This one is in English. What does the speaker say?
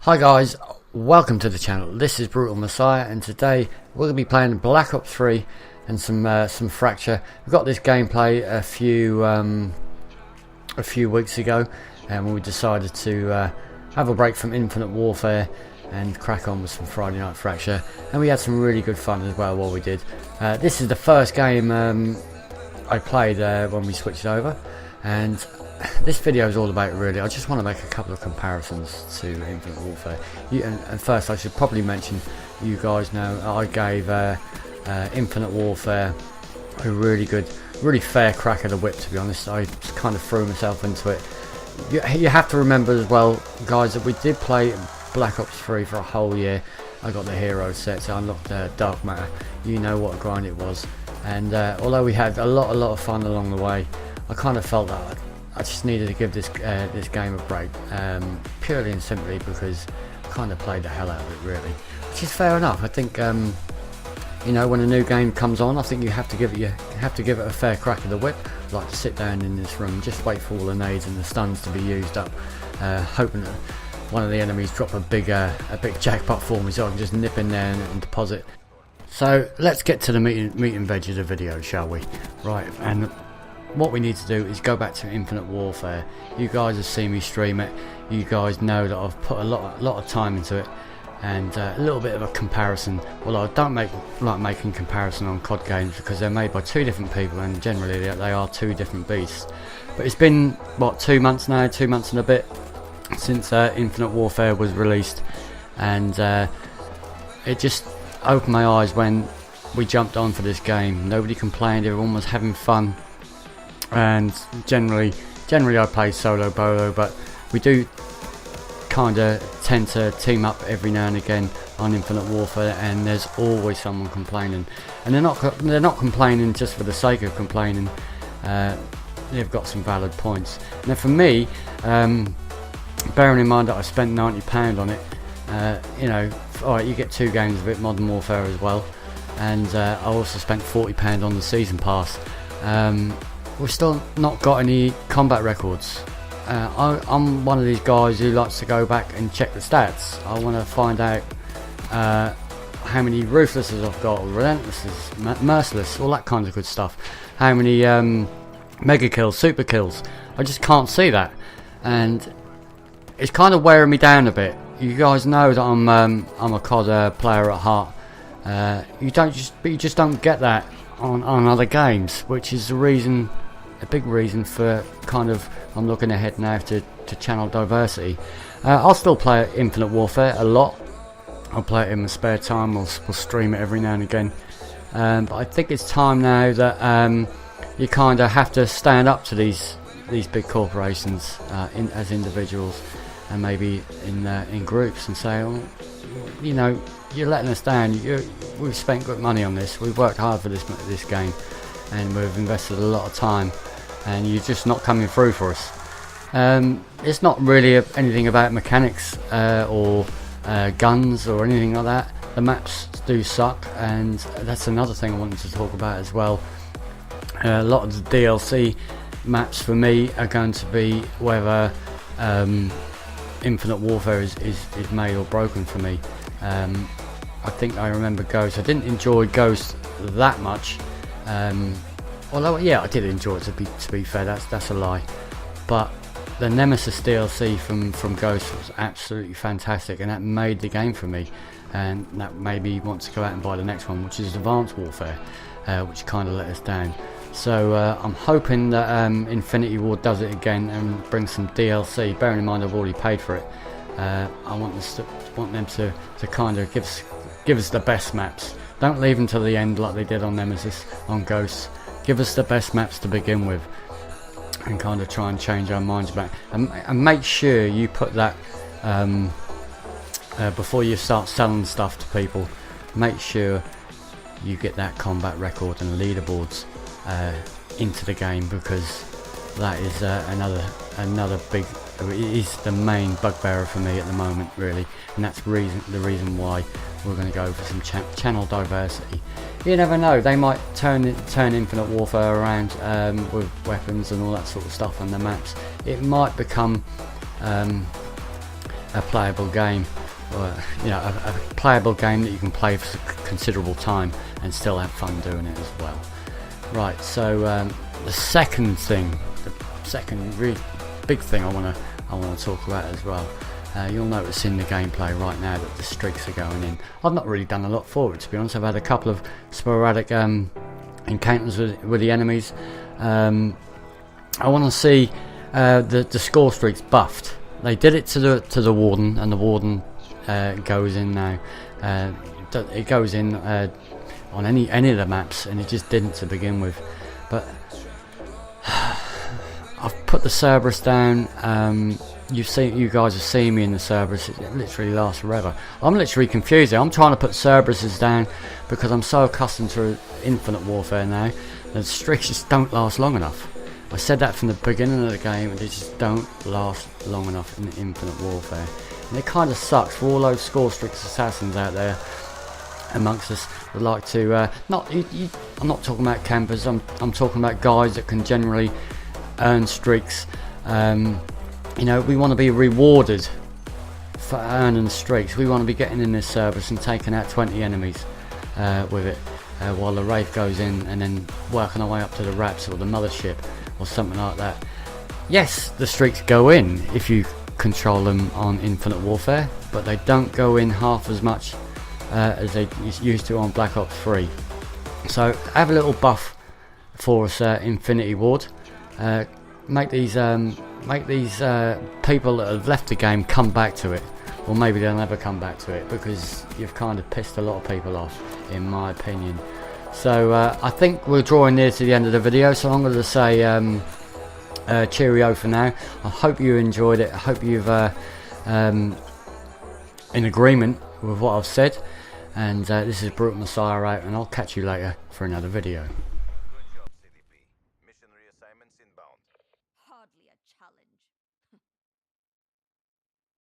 Hi guys, welcome to the channel. This is Brutal Messiah, and today we're going to be playing Black Ops 3 and some Fracture. We got this gameplay a few weeks ago, and we decided to have a break from Infinite Warfare and crack on with some Friday Night Fracture, and we had some really good fun as well while we did. This is the first game I played when we switched over, and this video is all about, really, I just want to make a couple of comparisons to Infinite Warfare. And first I should probably mention, you guys know I gave Infinite Warfare a really fair crack at the whip, to be honest. I kind of threw myself into it. You have to remember as well, guys, that we did play Black Ops 3 for a whole year. I got the hero set, so I unlocked Dark Matter. You know what a grind it was. And although we had a lot of fun along the way, I kind of felt that I just needed to give this game a break, purely and simply because I kind of played the hell out of it, really, which is fair enough. I think you know, when a new game comes on, I think you have to give it a fair crack of the whip. I like to sit down in this room, just wait for all the nades and the stuns to be used up, hoping that one of the enemies drop a big jackpot for me, so I can just nip in there and deposit. So let's get to the meat and veg of the video, shall we? Right, and what we need to do is go back to Infinite Warfare. You guys have seen me stream it. You guys know that I've put a lot of time into it, and a little bit of a comparison. Well, I don't like making comparison on COD games because they're made by two different people, and generally they are two different beasts. But it's been, what, 2 months now, 2 months and a bit since Infinite Warfare was released, and it just opened my eyes when we jumped on for this game. Nobody complained, everyone was having fun. And generally I play solo bolo, but we do kind of tend to team up every now and again on Infinite Warfare, and there's always someone complaining, and they're not complaining just for the sake of complaining. They've got some valid points. Now for me, bearing in mind that I spent £90 on it, you know, alright, you get 2 games of it, Modern Warfare as well, and I also spent £40 on the season pass. We've still not got any combat records. I'm one of these guys who likes to go back and check the stats. I want to find out how many Ruthlesses I've got, Relentlesses, Merciless, all that kind of good stuff. How many mega kills, super kills. I just can't see that, and it's kind of wearing me down a bit. You guys know that I'm a COD player at heart. You just don't get that on other games, which is a big reason for kind of, I'm looking ahead now to channel diversity. I'll still play Infinite Warfare a lot. I'll play it in my spare time. We'll stream it every now and again. But I think it's time now that you kind of have to stand up to these big corporations as individuals, and maybe in groups, and say, oh, you know, you're letting us down. We've spent good money on this. We've worked hard for this game, and we've invested a lot of time, and you're just not coming through for us. It's not really anything about mechanics or guns or anything like that. The maps do suck, and that's another thing I wanted to talk about as well. A lot of the DLC maps for me are going to be whether Infinite Warfare is made or broken for me. I think I remember Ghost. I didn't enjoy Ghost that much. Although, yeah, I did enjoy it, to be fair, that's a lie. But the Nemesis DLC from Ghost was absolutely fantastic, and that made the game for me, and that made me want to go out and buy the next one, which is Advanced Warfare, which kind of let us down. So I'm hoping that Infinity Ward does it again and brings some DLC, bearing in mind I've already paid for it. I want them to kind of give us the best maps. Don't leave them till the end like they did on Nemesis, on Ghosts. Give us the best maps to begin with, and kind of try and change our minds back. And make sure you put that before you start selling stuff to people. Make sure you get that combat record and leaderboards into the game, because that is another big. It is the main bugbearer for me at the moment, really, and that's the reason why we're going to go for some channel diversity. You never know, they might turn Infinite Warfare around with weapons and all that sort of stuff on the maps. It might become a playable game, or you know, a playable game that you can play for considerable time and still have fun doing it as well. Right, so the second really big thing I want to talk about as well. You'll notice in the gameplay right now that the streaks are going in. I've not really done a lot for it, to be honest. I've had a couple of sporadic encounters with the enemies. I want to see the score streaks buffed. They did it to the Warden, and the Warden goes in now. It goes in on any of the maps, and it just didn't to begin with. But I've put the Cerberus down. You guys have seen me in the Cerberus. It literally lasts forever. I'm literally confused. I'm trying to put Cerberuses down because I'm so accustomed to Infinite Warfare now. The streaks just don't last long enough. I said that from the beginning of the game, and they just don't last long enough in Infinite Warfare. And it kind of sucks for all those score streaks assassins out there amongst us that like to I'm not talking about campers. I'm talking about guys that can generally earn streaks. You know, we want to be rewarded for earning streaks. We want to be getting in this service and taking out 20 enemies with it, while the Wraith goes in, and then working our way up to the Raps or the Mothership or something like that. Yes, the streaks go in if you control them on Infinite Warfare, but they don't go in half as much as they used to on Black Ops 3. So have a little buff for us, Infinity Ward. Make these people that have left the game come back to it, or maybe they'll never come back to it, because you've kind of pissed a lot of people off, in my opinion. So I think we're drawing near to the end of the video, so I'm going to say cheerio for now. I hope you enjoyed it. I hope you've in agreement with what I've said, and this is Brutal Messiah out, and I'll catch you later for another video. Hardly a challenge.